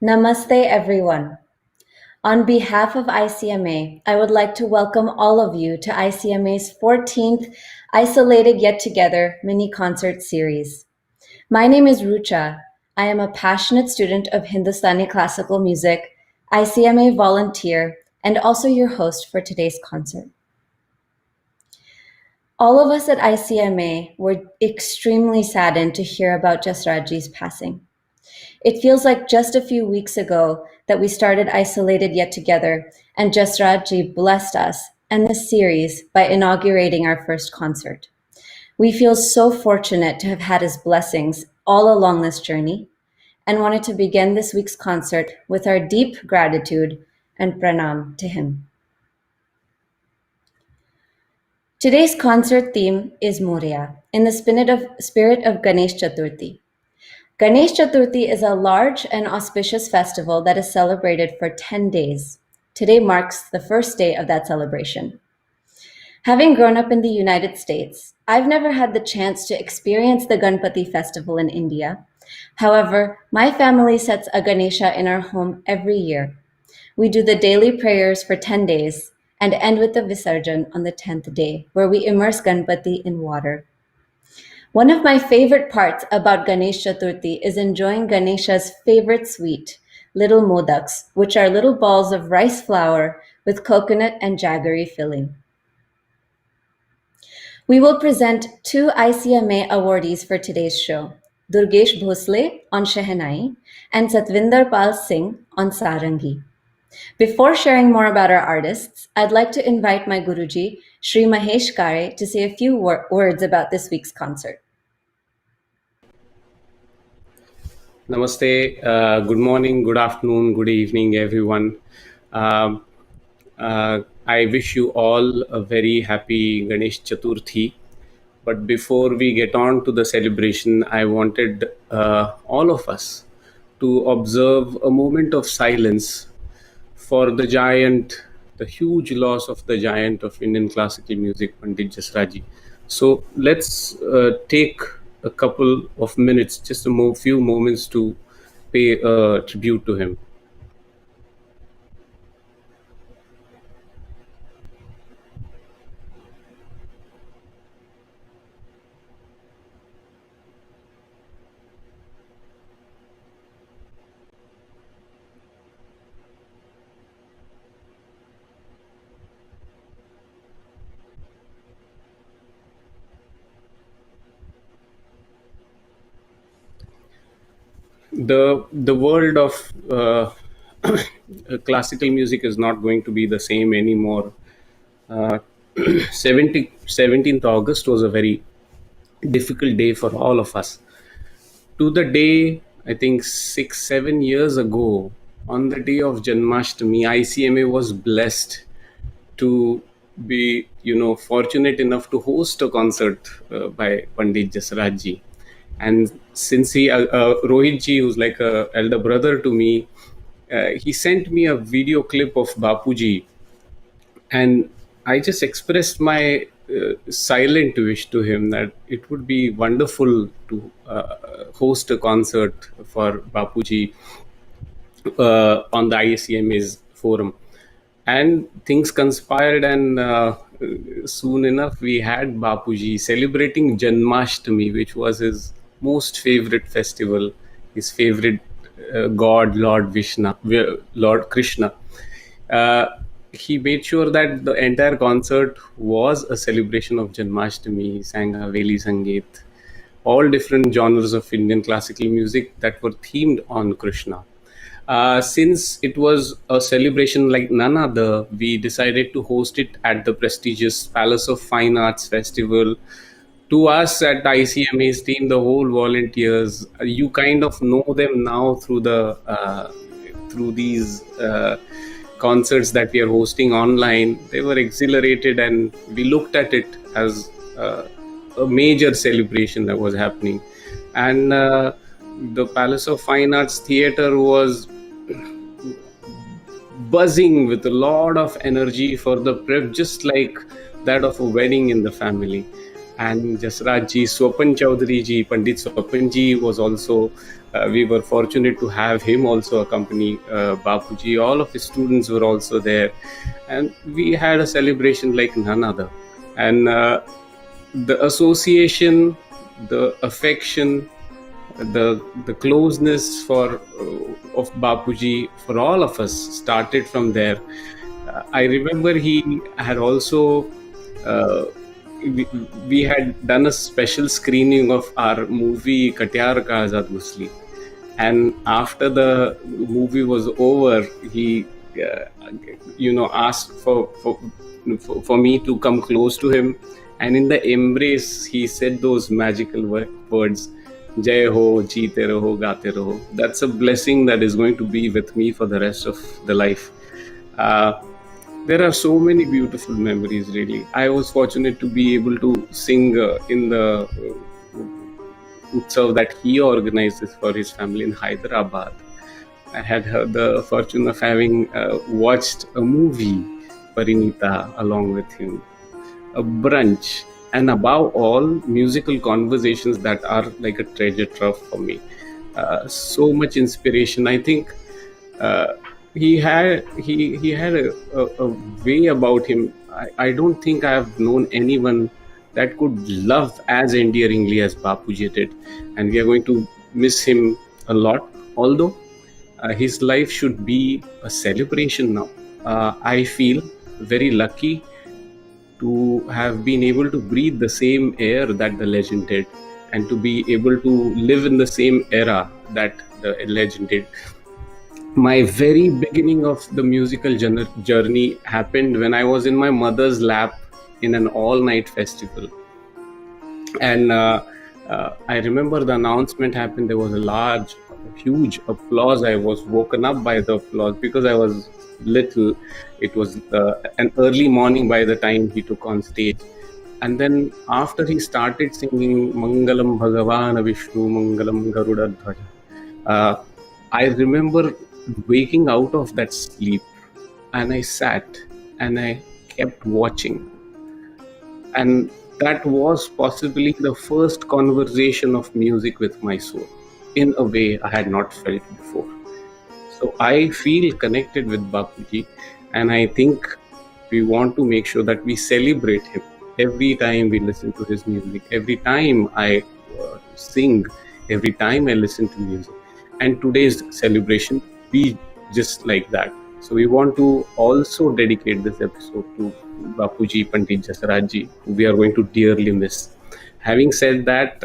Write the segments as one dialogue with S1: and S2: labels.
S1: Namaste, everyone. On behalf of ICMA, I would like to welcome all of you to ICMA's 14th Isolated Yet Together mini concert series. My name is Rucha. I am a passionate student of Hindustani classical music, ICMA volunteer, and also your host for today's concert. All of us at ICMA were extremely saddened to hear about Jasrajji's passing. It feels like just a few weeks ago that we started Isolated Yet Together, and Jasrajji blessed us and this series by inaugurating our first concert. We feel so fortunate to have had his blessings all along this journey and wanted to begin this week's concert with our deep gratitude and pranam to him. Today's concert theme is Moraya, in the spirit of Ganesh Chaturthi. Ganesh Chaturthi is a large and auspicious festival that is celebrated for 10 days. Today marks the first day of that celebration. Having grown up in the United States, I've never had the chance to experience the Ganpati festival in India. However, my family sets a Ganesha in our home every year. We do the daily prayers for 10 days and end with the Visarjan on the 10th day, where we immerse Ganpati in water. One of my favorite parts about Ganesh Chaturthi is enjoying Ganesha's favorite sweet, little modaks, which are little balls of rice flour with coconut and jaggery filling. We will present two ICMA awardees for today's show, Durgesh Bhosle on Shehnai and Satwinder Pal Singh on Sarangi. Before sharing more about our artists, I'd like to invite my Guruji, Sri Mahesh Kale, to say a few words about this week's concert.
S2: Namaste, good morning, good afternoon, good evening, everyone. I wish you all a very happy Ganesh Chaturthi. But before we get on to the celebration, I wanted all of us to observe a moment of silence for the giant, the huge loss of the giant of Indian classical music, Pandit Jasrajji. So let's take a couple of minutes, just a few moments to pay tribute to him. The world of classical music is not going to be the same anymore. 17th August was a very difficult day for all of us. To the day, I think 6-7 years ago, on the day of Janmashtami, ICMA was blessed to be, fortunate enough to host a concert by Pandit Jasrajji. And since Rohit ji, who's like a elder brother to me, he sent me a video clip of Bapuji, and I just expressed my silent wish to him that it would be wonderful to host a concert for Bapuji on the ICMA's forum. And things conspired, and soon enough we had Bapuji celebrating Janmashtami, which was his most favorite festival, his favorite god, Lord Krishna. He made sure that the entire concert was a celebration of Janmashtami. He sang Haveli Sangeet, all different genres of Indian classical music that were themed on Krishna. Since it was a celebration like none other, we decided to host it at the prestigious Palace of Fine Arts Festival. To us at ICMA's team, the whole volunteers, you kind of know them now through these concerts that we are hosting online. They were exhilarated, and we looked at it as a major celebration that was happening. And the Palace of Fine Arts Theatre was buzzing with a lot of energy for the prep, just like that of a wedding in the family. and Jasraj ji, Swapan Chaudhary ji, Pandit Swapan ji was also. We were fortunate to have him also accompany Bapuji. All of his students were also there, and we had a celebration like none other. And the association, the affection, the closeness for of Bapuji for all of us started from there. I remember he had also uh, we, we had done a special screening of our movie Katyar Ka Azad Musli, and after the movie was over, he asked for me to come close to him, and in the embrace he said those magical words, jai ho, jeete raho, gaate raho. That's a blessing that is going to be with me for the rest of the life. uh, there are so many beautiful memories, really. I was fortunate to be able to sing in the utsav that he organizes for his family in Hyderabad. I had the fortune of having watched a movie, Parinita, along with him, a brunch, and above all, musical conversations that are like a treasure trove for me. So much inspiration. I think uh, he had a way about him. I don't think I have known anyone that could love as endearingly as Bapuji did, and we are going to miss him a lot. Although his life should be a celebration now. I feel very lucky to have been able to breathe the same air that the legend did, and to be able to live in the same era that the legend did. My very beginning of the musical journey happened when I was in my mother's lap in an all-night festival. And I remember the announcement happened. There was a large, huge applause. I was woken up by the applause because I was little. It was an early morning by the time he took on stage. And then after he started singing Mangalam Bhagavan Vishnu Mangalam Garuda Dhwaja, uh, I remember waking out of that sleep, and I sat and I kept watching. And that was possibly the first conversation of music with my soul in a way I had not felt before. So I feel connected with Bapuji, and I think we want to make sure that we celebrate him every time we listen to his music, every time I sing, every time I listen to music. And today's celebration be just like that. So we want to also dedicate this episode to Bapuji Pandit Jasaraj, who we are going to dearly miss. Having said that,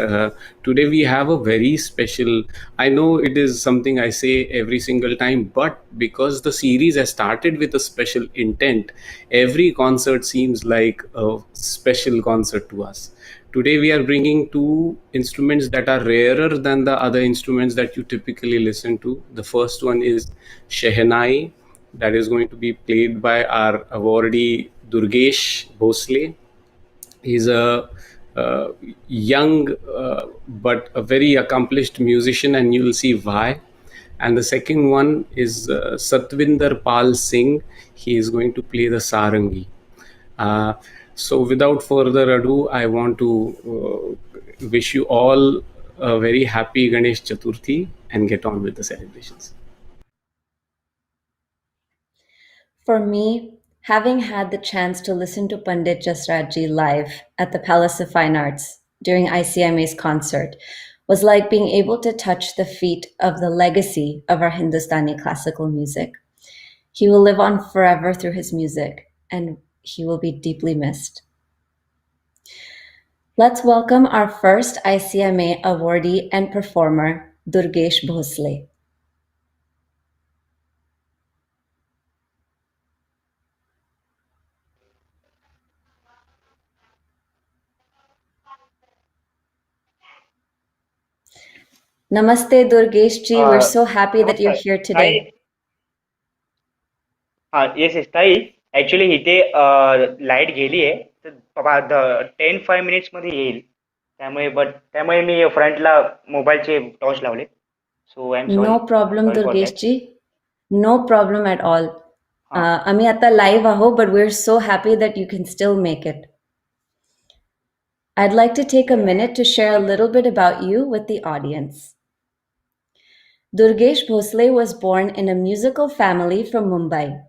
S2: today we have a very special. I know it is something I say every single time, but because the series has started with a special intent, every concert seems like a special concert to us. Today we are bringing two instruments that are rarer than the other instruments that you typically listen to. The first one is Shehnai, that is going to be played by our awardee Durgesh Bhosle. He's a uh, young but a very accomplished musician, and you'll see why. And the second one is Satwinder Pal Singh. He is going to play the sarangi. Uh, so, without further ado, I want to wish you all a very happy Ganesh Chaturthi and get on with the celebrations.
S1: For me, having had the chance to listen to Pandit Jasraj live at the Palace of Fine Arts during ICMA's concert was like being able to touch the feet of the legacy of our Hindustani classical music. He will live on forever through his music, and he will be deeply missed. Let's welcome our first ICMA awardee and performer, Durgesh Bhosle. Namaste, Durgesh ji. We're so happy that you're
S3: नमस्कार
S1: here
S3: ताई.
S1: today.
S3: हा yes yes ताई. Actually इथे light गेली आहे, तर बाबा 10-5 minutes मध्ये येईल. त्यामुळे मी फ्रंटला मोबाईलचे टॉर्च लावले. So I am sorry.
S1: No problem,
S3: sorry for
S1: Durgesh
S3: that.
S1: ji. No problem at all.
S3: हा.
S1: आम्ही आता live आहो, but we're so happy that you can still make it. I'd like to take a minute to share a little bit about you with the audience. Durgesh Bhosle was born in a musical family from Mumbai.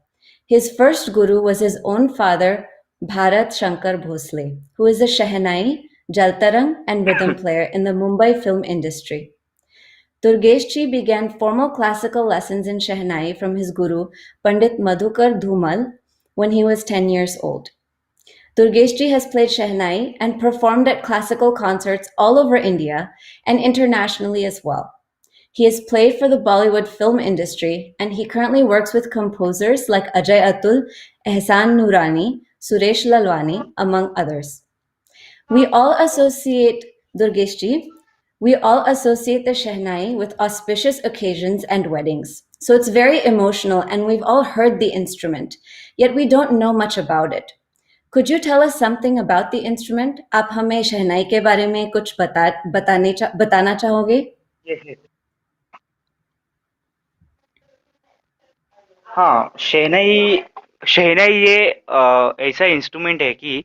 S1: His first guru was his own father, Bharat Shankar Bhosle, who is a Shehnai, Jaltarang, and rhythm player in the Mumbai film industry. Durgeshji began formal classical lessons in Shehnai from his guru, Pandit Madhukar Dhumal, when he was 10 years old. Durgeshji has played Shehnai and performed at classical concerts all over India and internationally as well. He has played for the Bollywood film industry, and he currently works with composers like Ajay Atul, Ehsan Noorani, Suresh Lalwani, among others. We all associate Durgeshji. We all associate the Shehnai with auspicious occasions and weddings. So it's very emotional, and we've all heard the instrument, yet we don't know much about it. Could you tell us something about the instrument? आप हमें शहनाई के बारे में कुछ बताना चाहोगे?
S3: Yes, yes. हाँ, शहनाई शहनाई ये ऐसा इंस्ट्रूमेंट है कि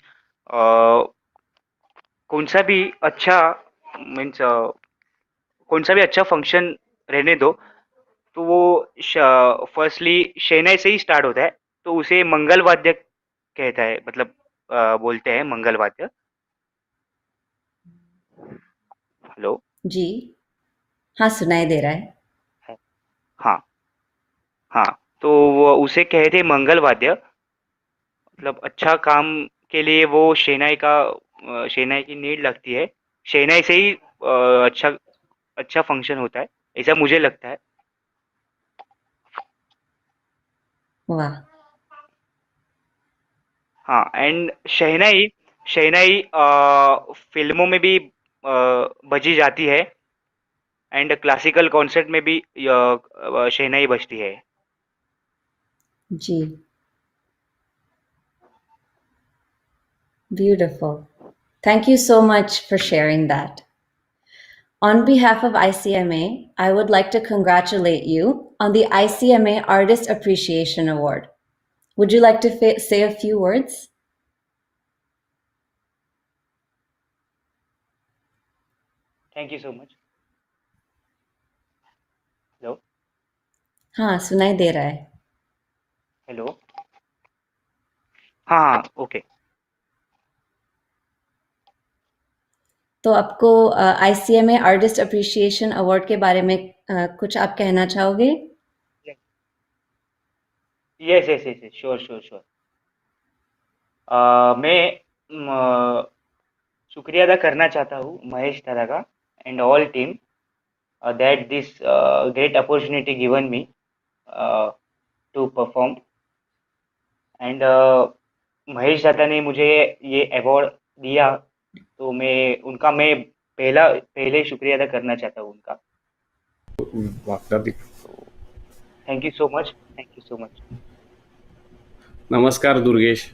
S3: कौन सा भी अच्छा मीन्स कौन सा भी अच्छा फंक्शन रहने दो तो वो फर्स्टली शहनाई से ही स्टार्ट होता है तो उसे मंगल वाद्य कहता है मतलब बोलते हैं मंगल वाद्य। हेलो।
S1: जी, हाँ सुनाई दे रहा है।
S3: हाँ हाँ, तो वो उसे कहते हैं मंगल वाद्य। मतलब अच्छा काम के लिए वो शहनाई की नीड लगती है। शहनाई से ही अच्छा अच्छा फंक्शन होता है, ऐसा मुझे लगता है।
S1: वाह।
S3: हाँ, एंड शहनाई शहनाई फिल्मों में भी बजी जाती है एंड क्लासिकल कॉन्सर्ट में भी शहनाई बजती है।
S1: जी, beautiful. Thank you so much for sharing that. On behalf of ICMA, I would like to congratulate you on the ICMA Artist Appreciation Award. Would you like to say a few words?
S3: Thank you so much. Hello.
S1: हाँ, सुनाई दे रहा है।
S3: Hello. हाँ हाँ, okay.
S1: तो आपको ICMA artist appreciation award के बारे में कुछ आप कहना चाहोगे?
S3: Yes yes yes, sure sure sure. मैं शुक्रिया अदा करना चाहता हूँ महेश दादा का and all team that this great opportunity given me to perform and Mahesh दादा ने मुझे ये अवार्ड दिया तो मैं पहले शुक्रिया अदा करना चाहता हूँ उनका। Thank you so much, thank you so much.
S2: नमस्कार दुर्गेश,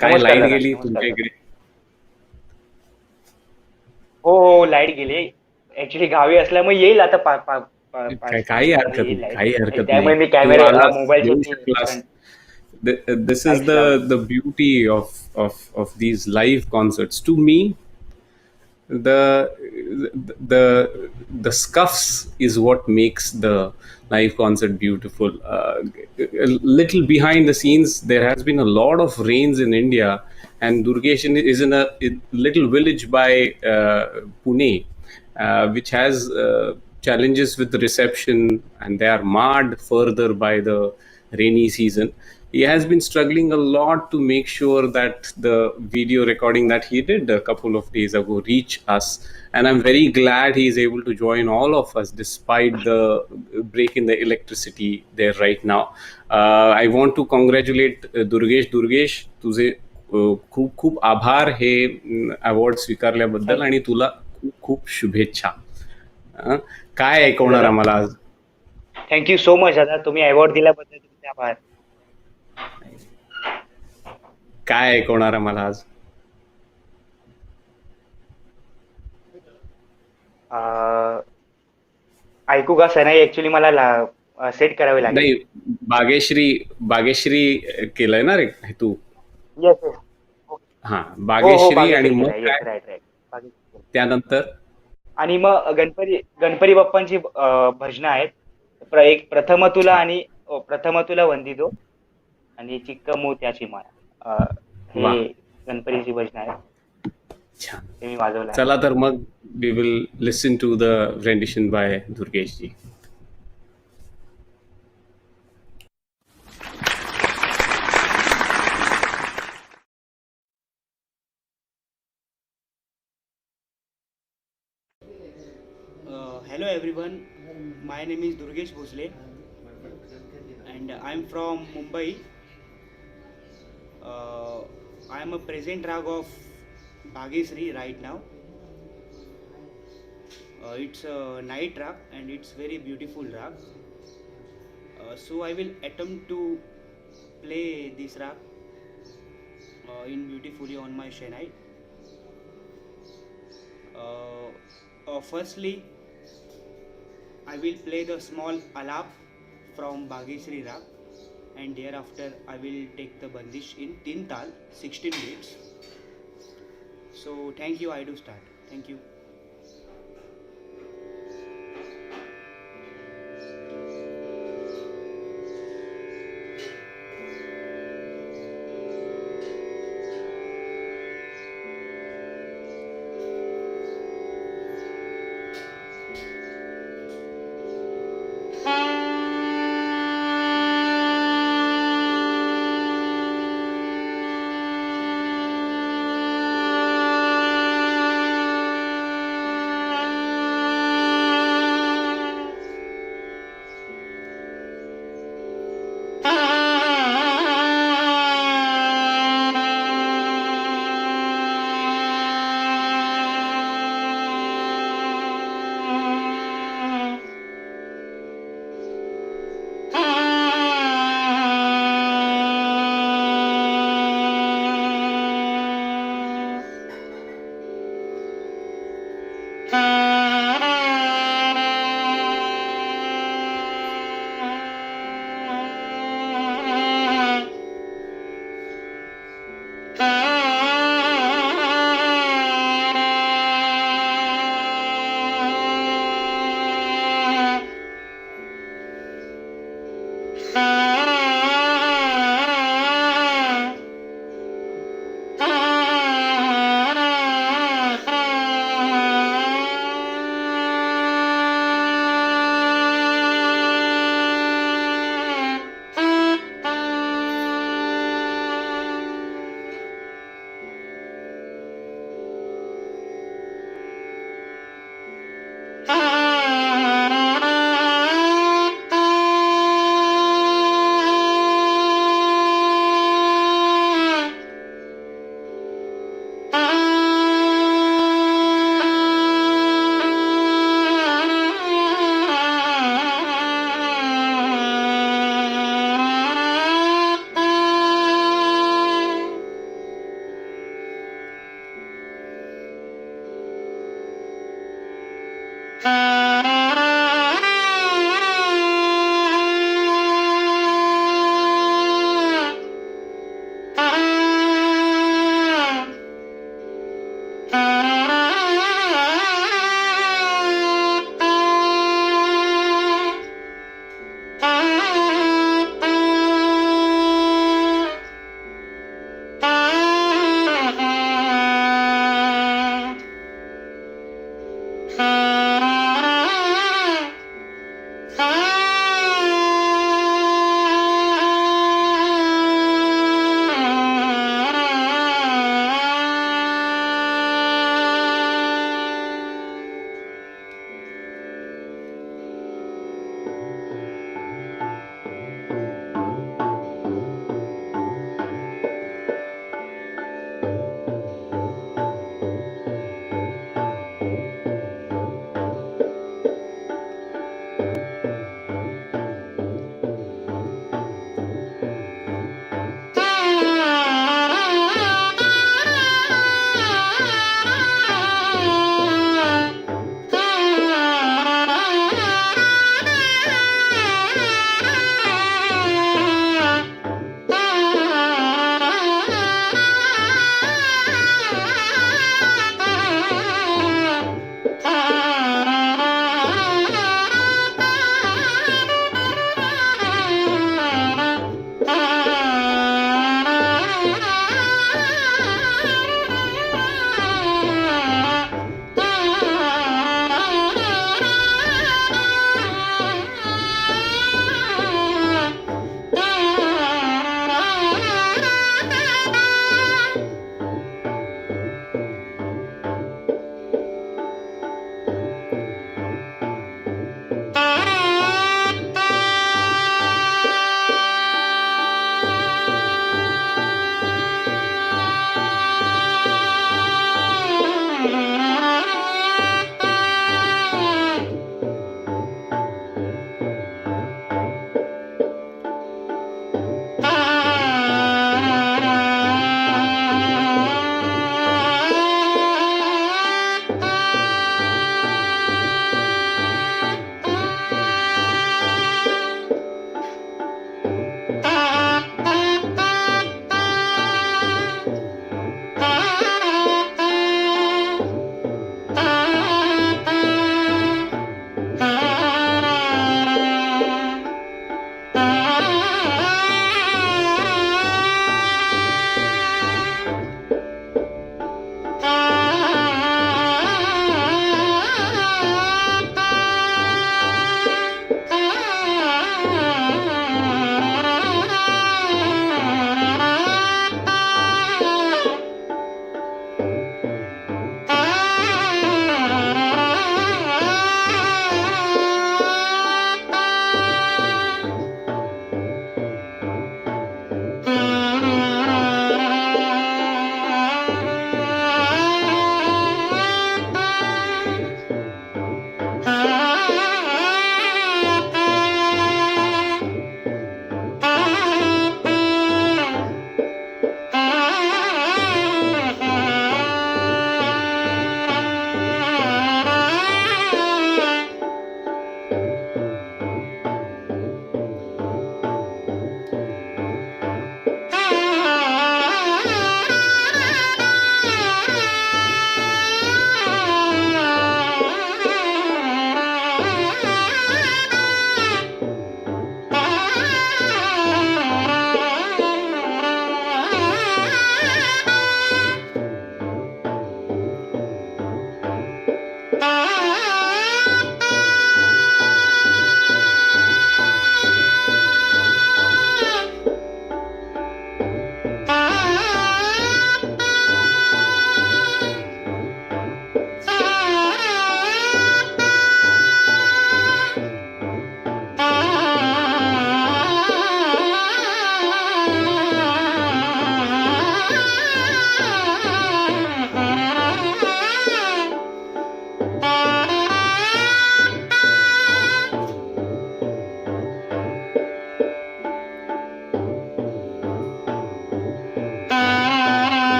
S2: काय लाईट गेली तुमच्या इकडे?
S3: हो लाईट गेली ऍक्च्युली गावी असल्यामुळे येईल आता
S2: काही हरकत
S3: त्यामुळे
S2: नाही,
S3: मी
S2: तू
S3: कॅमेरे
S2: आलास येऊ
S3: मोबाईलसाठी
S2: शकलास. This is
S3: लाईट्स लावले.
S2: the beauty of these live concerts. To me, the scuffs is what makes the live concert beautiful. A little behind the scenes, there has been a lot of rains in India, and Durgesh is in a little village by Pune, which has challenges with the reception, and they are marred further by the rainy season. He has been struggling a lot to make sure that the video recording that he did a couple of days ago reach us, and I'm very glad he is able to join all of us despite the break in the electricity there right now. I want to congratulate Durgesh, तुझे खूप खूप आभार हे award स्वीकारल्याबद्दल आणि तुला खूप खूप शुभेच्छा. काय ऐकवणार आम्हाला आज?
S3: थँक्यू सो मच दादा, तुम्ही अवॉर्ड दिल्याबद्दल तुमचे आभार.
S2: काय ऐकवणार आम्हाला आज?
S3: ऐकू का सर? नाही ऍक्च्युली मला सेट करावे लागेल.
S2: नाही, बागेश्री केलंय ना रे तू?
S3: Yes yes.
S2: हां,
S3: हो हो,
S2: बागेश्री आणि
S3: बागेश्री
S2: मग
S3: केला, येस,
S2: काय
S3: राईट राईट.
S2: त्यानंतर?
S3: आणि मग गणपती गणपती बाप्पांची भजनं आहेत. एक प्रथम तुला
S2: छान.
S3: आणि प्रथम तुला वंदितो आणि चिक्क मोत्याची माळा. हे
S2: वाह!
S3: गणपतीची भजनं आहेत.
S2: छान.
S3: ते मी वाजवलं आहे.
S2: चला तर मग we will listen to the rendition by Durgesh ji.
S4: Hello everyone, my name is Durgesh Bhosle and I am from Mumbai. Uh, I am a present rag of Bageshree right now. It's a night rag and it's very beautiful rag. So I will attempt to play this rag in beautifully on my Shenai. Firstly, I will play the small alap from Bageshree Rag and thereafter I will take the bandish in Tin Tal 16 beats. So thank you, I do start. Thank you.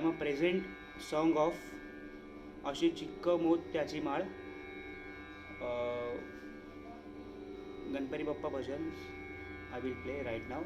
S4: am a present song of अशी चिक्क मोत त्याची माळ, गणपती बाप्पा भजन. I will play right now.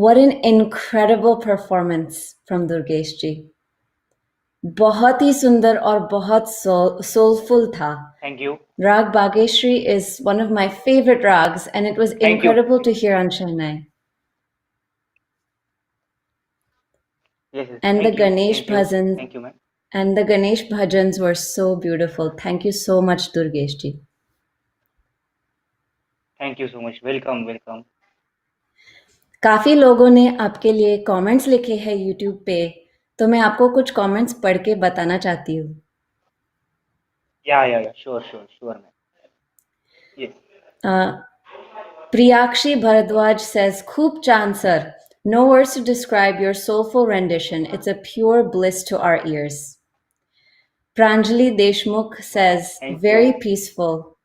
S1: What an incredible performance from Durgesh ji. बहुत ही सुंदर और बहुत soulful था.
S3: Thank you.
S1: Rag Bageshree is one of my favorite rags, and it was
S3: Thank you.
S1: incredible to hear on Shehnai.
S3: Yes, yes.
S1: And the
S3: Thank you.
S1: Ganesh
S3: Thank you.
S1: bhajans
S3: Thank you, ma'am.
S1: and the Ganesh bhajans were so beautiful. Thank you so much, Durgesh ji.
S3: Thank you so much. Welcome, welcome.
S1: काफी लोगों ने आपके लिए comments लिखे हैं YouTube पे, तो मैं आपको कुछ कमेंट्स पढ़ के बताना चाहती हूँ.
S3: Yeah. Sure, ma'am. Yes.
S1: Priyakshi Bharadwaj says, "Khub chan sir. No words to describe your soulful rendition. It's a pure bliss to our ears." Pranjali Deshmukh says,
S3: Thank
S1: very
S3: you.
S1: peaceful.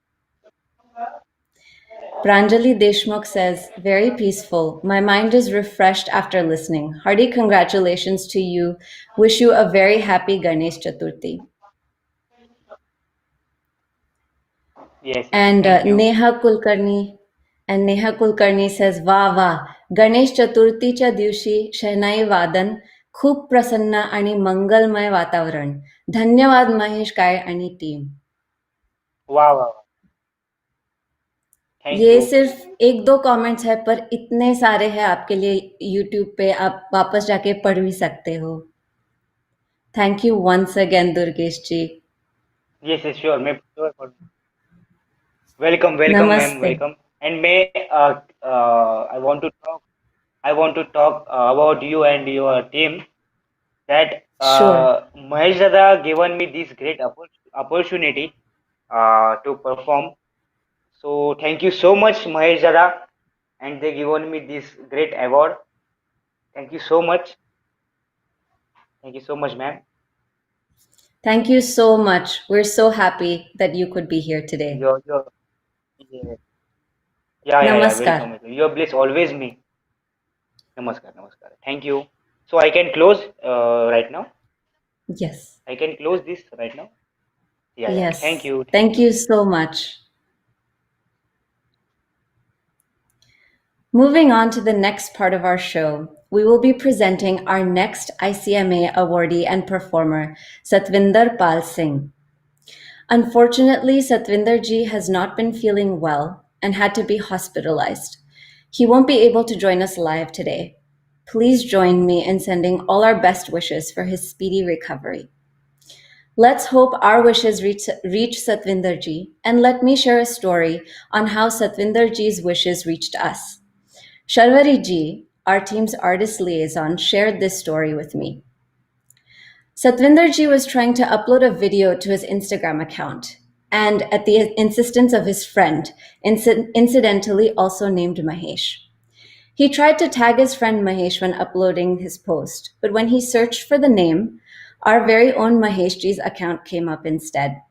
S1: Pranjali Deshmukh says, very peaceful. My mind is refreshed after listening. Hearty congratulations to you. Wish you a very happy Ganesh Chaturthi.
S3: Yes, yes.
S1: And
S3: Thank you.
S1: Neha Kulkarni says, "वा वा गणेश चतुर्थीच्या दिवशी शहनाई वादन खूप प्रसन्न आणि मंगलमय वातावरण. धन्यवाद महेश काय आणि टीम."
S3: Wow, wow. Thank
S1: ये
S3: you.
S1: सिर्फ एक दो कमेंट्स है पर इतने सारे हैं आपके लिए यूट्यूब पे, आप वापस जाके पढ़ भी सकते हो. Thank you once again Durgesh ji.
S3: Yes, yes, sure. May sure. Welcome, welcome, ma'am.
S1: नमस्ते.
S3: Welcome. And may I want to talk. I want to talk about you and your team. That
S1: Sure.
S3: Mahesh Dada given me this great opportunity to perform. So thank you so much, Mahesh Dada, and they given me this great award. Thank you so much. Thank you so much, ma'am.
S1: Thank you so much. We're so happy that you could be here today.
S3: Your yeah, yeah.
S1: Namaskar.
S3: Welcome, welcome. Your bliss always me. Namaskar, namaskar. Thank you. So I can close right now.
S1: Yes.
S3: I can close this right now. Yeah, yeah. Thank
S1: Yes.
S3: you, thank
S1: Thank
S3: you.
S1: you so much. Moving on to the next part of our show, we will be presenting our next ICMA awardee and performer, Satwinder Pal Singh. Unfortunately, Satwinder ji has not been feeling well and had to be hospitalized. He won't be able to join us live today. Please join me in sending all our best wishes for his speedy recovery. Let's hope our wishes reach Satwinder ji, and let me share a story on how Satwinder ji's wishes reached us. Sharvari ji, our team's artist liaison, shared this story with me. Satwinder ji was trying to upload a video to his Instagram account, and at the insistence of his friend, incidentally also named Mahesh. He tried to tag his friend Mahesh when uploading his post, but when he searched for the name, our very own Mahesh ji's account came up instead.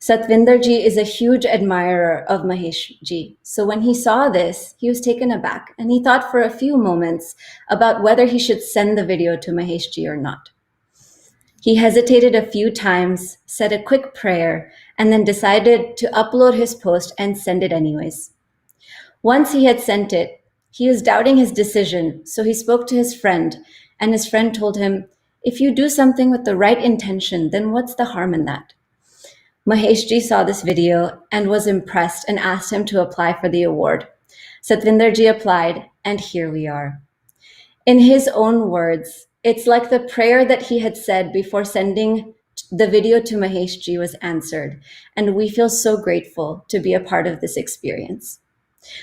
S1: Satwinder ji is a huge admirer of Mahesh ji, so when he saw this, he was taken aback and he thought for a few moments about whether he should send the video to Mahesh ji or not. He hesitated a few times, said a quick prayer, and then decided to upload his post and send it anyways. Once he had sent it, he was doubting his decision, so he spoke to his friend, and his friend told him, "If you do something with the right intention, then what's the harm in that?" Mahesh ji saw this video and was impressed and asked him to apply for the award. Satwinder ji applied, and here we are. In his own words, it's like the prayer that he had said before sending the video to Mahesh ji was answered, and we feel so grateful to be a part of this experience.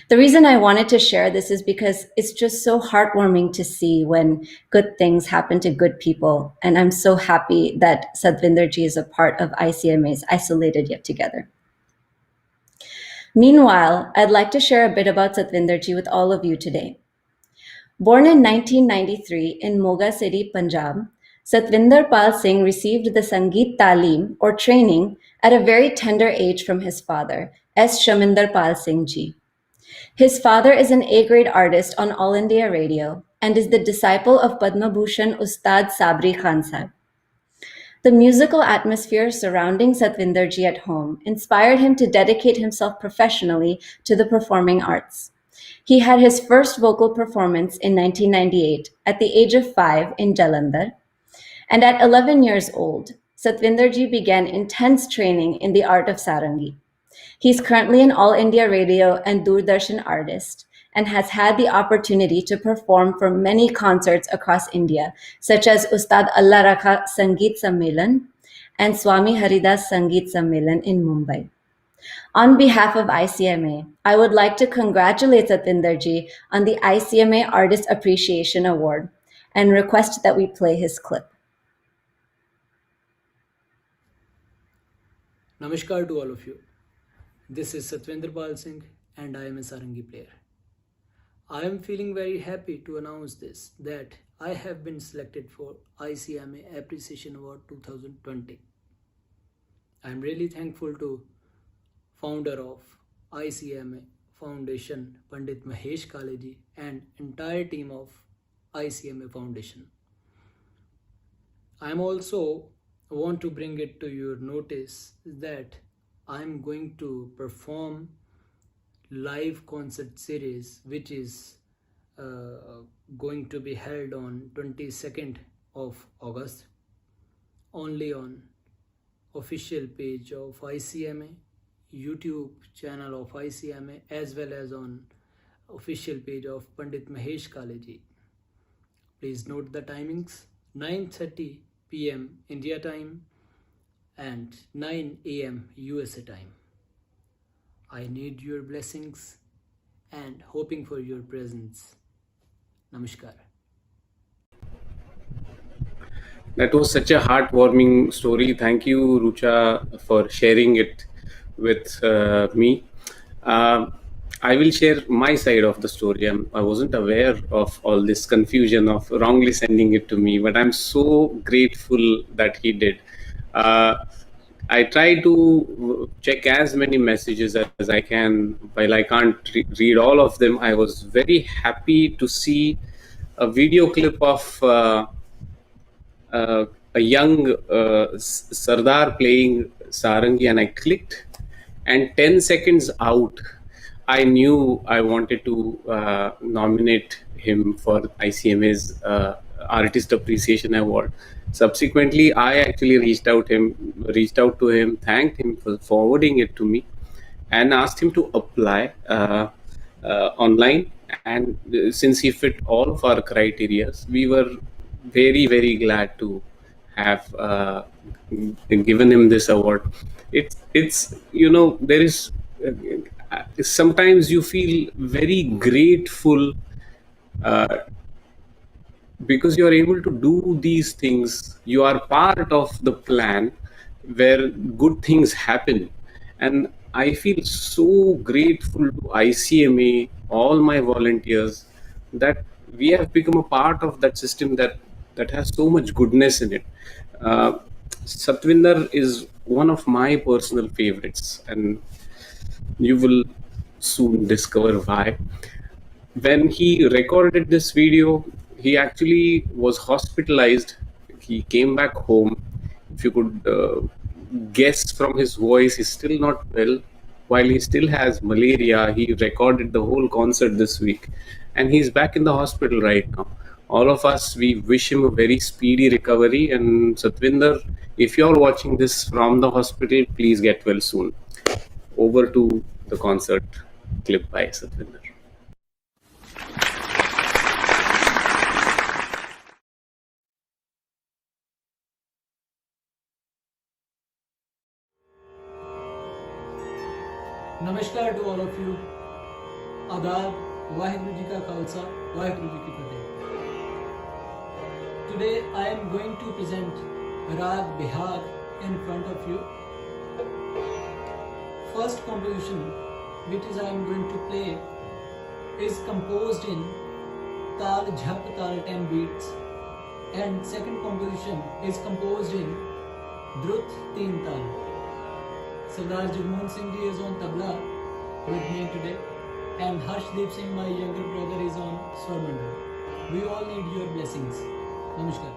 S1: The reason I wanted to share this is because it's just so heartwarming to see when good things happen to good people. And I'm so happy that Sadvinder ji is a part of ICMA's Isolated Yet Together. Meanwhile, I'd like to share a bit about Satvinder ji with all of you today. Born in 1993 in Moga City, Punjab, Satwinder Pal Singh received the Sangeet Talim or training at a very tender age from his father, S. Shaminder Pal Singh ji. His father is an A-grade artist on All India Radio and is the disciple of Padma Bhushan Ustad Sabri Khan Sahib. The musical atmosphere surrounding Satwinder ji at home inspired him to dedicate himself professionally to the performing arts. He had his first vocal performance in 1998 at the age of 5 in Jalandhar, and at 11 years old, Satwinder ji began intense training in the art of sarangi. He's currently an All India Radio and Doordarshan artist and has had the opportunity to perform for many concerts across India, such as Ustad Allah Rakha Sangeet Sammelan and Swami Haridas Sangeet Sammelan in Mumbai. On behalf of ICMA, I would like to congratulate Satwinder ji on the ICMA Artist Appreciation Award and request that we play his clip.
S5: Namaskar to all of you. This is Satwinder Pal Singh and I am a Sarangi player. I am feeling very happy to announce this that I have been selected for ICMA Appreciation Award 2020. I'm really thankful to founder of ICMA Foundation, Pandit Mahesh Kale ji, and entire team of ICMA Foundation. I'm also want to bring it to your notice that I'm going to perform live concert series which is going to be held on 22nd of August only on official page of ICMA, YouTube channel of ICMA, as well as on official page of Pandit Mahesh Kale ji. Please note the timings: 9:30 p.m. India time and 9 a.m. USA time. I need your blessings and hoping for your presence. Namaskar.
S2: That was such a heartwarming story. Thank you, Rucha, for sharing it with me. I will share my side of the story. I wasn't aware of all this confusion of wrongly sending it to me, but I'm so grateful that he did. I try to check as many messages as I can. While I can't read all of them, I was very happy to see a video clip of a young Sardar playing Sarangi, and I clicked, and 10 seconds out, I knew I wanted to nominate him for ICMA's Artist Appreciation Award. Subsequently, I actually reached out to him, thanked him for forwarding it to me, and asked him to apply online. And since he fit all of our criteria, we were very, very glad to have given him this award. It's there is sometimes you feel very grateful uh, because you are able to do these things. You are part of the plan where good things happen, and I feel so grateful to ICMA, all my volunteers, that we have become a part of that system that has so much goodness in it. uh, Satwinder is one of my personal favorites, and you will soon discover why. When he recorded this video, he actually was hospitalized. He came back home. If you could guess from his voice, he's still not well. While he still has malaria, he recorded the whole concert this week, and he's back in the hospital right now. All of us, we wish him a very speedy recovery. And Satwinder, if you're watching this from the hospital, please get well soon. Over to the concert clip by Satwinder.
S5: नमस्कार to all of you. आदाब, वाहिगुरु जी का खालसा, वाहिगुरु जी की फतेह. Today I am going to present Raga Bihag in front of you. First composition which is I am going to play is composed in Tal Jhap Tal 10 beats, and second composition is composed in Drut 3 Tal. Sardar Jagmohan Singh ji is on tabla with me today, and Harshdeep Singh, my younger brother, is on swarmandal. We all need your blessings. Namaskar.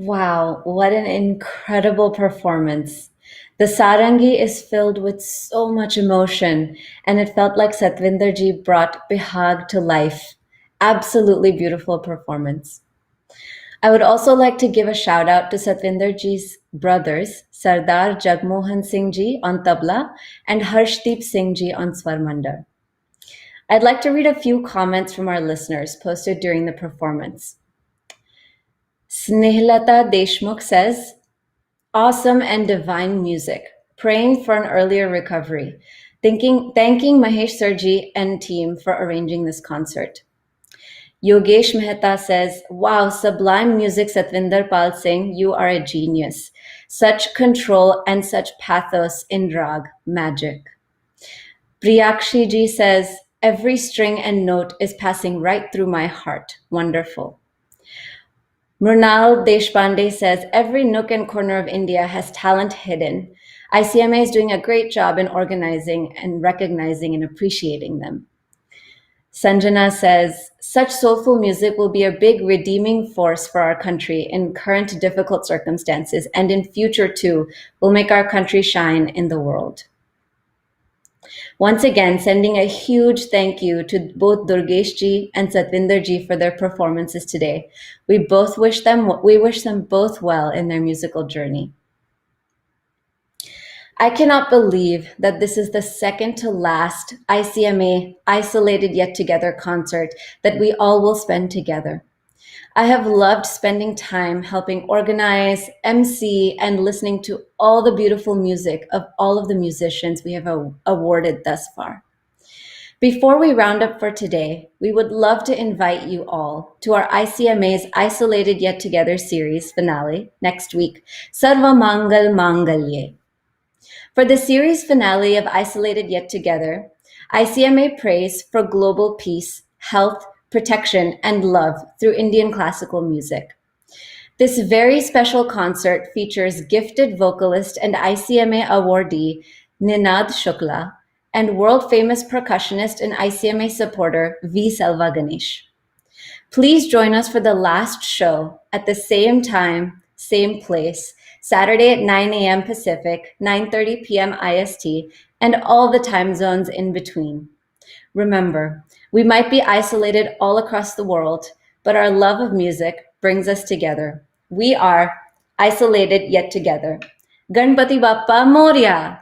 S1: Wow, what an incredible performance. The Sarangi is filled with so much emotion, and it felt like Satwinder ji brought Bihag to life. Absolutely beautiful performance. I would also like to give a shout out to Satwinder ji's brothers, Sardar Jagmohan Singh ji on tabla and Harshdeep Singh ji on swarmandal. I'd like to read a few comments from our listeners posted during the performance. Snehlata Deshmukh says, awesome and divine music. Praying for an earlier recovery. Thanking Mahesh Sirji and team for arranging this concert. Yogesh Mehta says, wow, sublime music, Satwinder Pal Singh, you are a genius. Such control and such pathos in rag, magic. Priyakshi ji says, every string and note is passing right through my heart. Wonderful. Mrunal Deshpande says, every nook and corner of India has talent hidden. ICMA is doing a great job in organizing and recognizing and appreciating them. Sanjana says, such soulful music will be a big redeeming force for our country in current difficult circumstances, and in future too, will make our country shine in the world. Once again, sending a huge thank you to both Durgesh ji and Satwinder ji for their performances today. We wish them both well in their musical journey. I cannot believe that this is the second to last ICMA Isolated Yet Together concert that we all will spend together. I have loved spending time helping organize, MC, and listening to all the beautiful music of all of the musicians we have awarded thus far. Before we round up for today, we would love to invite you all to our ICMA's Isolated Yet Together series finale next week, Sarva Mangal Mangalye. For the series finale of Isolated Yet Together, ICMA prays for global peace, health, protection, and love through Indian classical music. This very special concert features gifted vocalist and ICMA awardee Ninad Shukla and world-famous percussionist and ICMA supporter V. Selva Ganesh. Please join us for the last show at the same time, same place, Saturday at 9 a.m. Pacific, 9:30 p.m. IST, and all the time zones in between. Remember, we might be isolated all across the world, but our love of music brings us together. We are isolated yet together. Ganpati Bappa Morya!